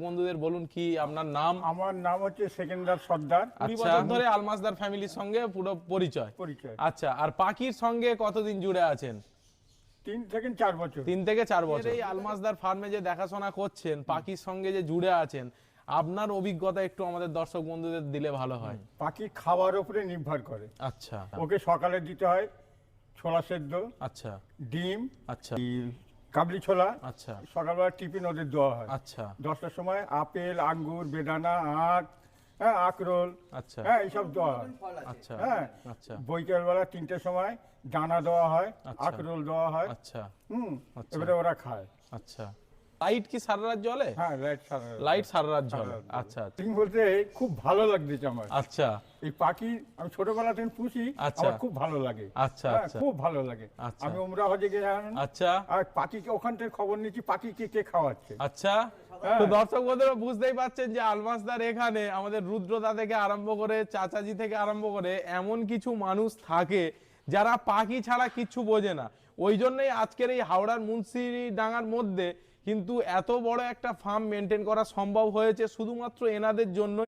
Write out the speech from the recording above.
বন্ধুদের বলুন কি আপনার নাম? আমার নাম হচ্ছে সেকেন্দার সর্দার। 20 বছর ধরে আলমাসদার ফ্যামিলির সঙ্গে পুরো পরিচয়। আচ্ছা, আর পাখির সঙ্গে কতদিন জুড়ে আছেন? 3 থেকে 4 বছর। 3 থেকে 4 বছর। এই আলমাসদার ফার্মে যে দেখাশোনা করছেন, পাখির সঙ্গে যে জুড়ে আছেন, আপনার অভিজ্ঞতা একটু আমাদের দর্শক বন্ধুদের দিলে ভালো হয়। পাখি খাওয়ার উপরে নির্ভর করে। আচ্ছা, ওকে সকালে দিতে হয় ছোলা সেদ্ধ, আচ্ছা, ডিম, আচ্ছা, কাবলি ছোলা। আচ্ছা, সকালবেলা টিফিন ওদের দেওয়া হয়। আচ্ছা, 10টার সময় আপেল, আঙ্গুর, বেদানা, আখ, আখরোল, আচ্ছা, এইসব দেওয়া হয়। আচ্ছা, হ্যাঁ, আচ্ছা, বৈকালবেলা 3টের সময় দানা দেওয়া হয়, আচ্ছা। আখরোল দেওয়া হয়। আচ্ছা, আচ্ছা। এবারে ওরা খায়। আচ্ছা, লাইট কি সারা রাত জ্বলে? হ্যাঁ, লাইট সারা রাত। লাইট সারা রাত জ্বলে। রাত জ্বলে। আচ্ছা, ঠিক বলতে খুব ভালো লাগছে আমার। আচ্ছা, এই পাখি আমি ছোটবেলা থেকে পুষি, আচ্ছা। আমার খুব ভালো লাগে। আচ্ছা, হ্যাঁ, আচ্ছা। খুব ভালো লাগে। আচ্ছা। আমি উমরা হজে গেলাম, আচ্ছা, আর পাখিকে ওখান থেকে খবর নিচ্ছি পাখিকে কে খাওয়াচ্ছে। আচ্ছা। হ্যাঁ। তো দর্শক বন্ধুরা বুঝতেই পারছেন যে আলমাসদার এখানে আমাদের রুদ্রদা থেকে আরম্ভ করে চাচাজি থেকে আরম্ভ করে এমন কিছু মানুষ থাকে যারা পাখি ছাড়া কিচ্ছু বোঝে না। ওই জন্যই আজকের এই হাওড়ার মুন্সিডাঙ্গার মধ্যে কিন্তু এত বড় একটা ফার্ম মেনটেন করা সম্ভব হয়েছে শুধুমাত্র এনাদের জন্য।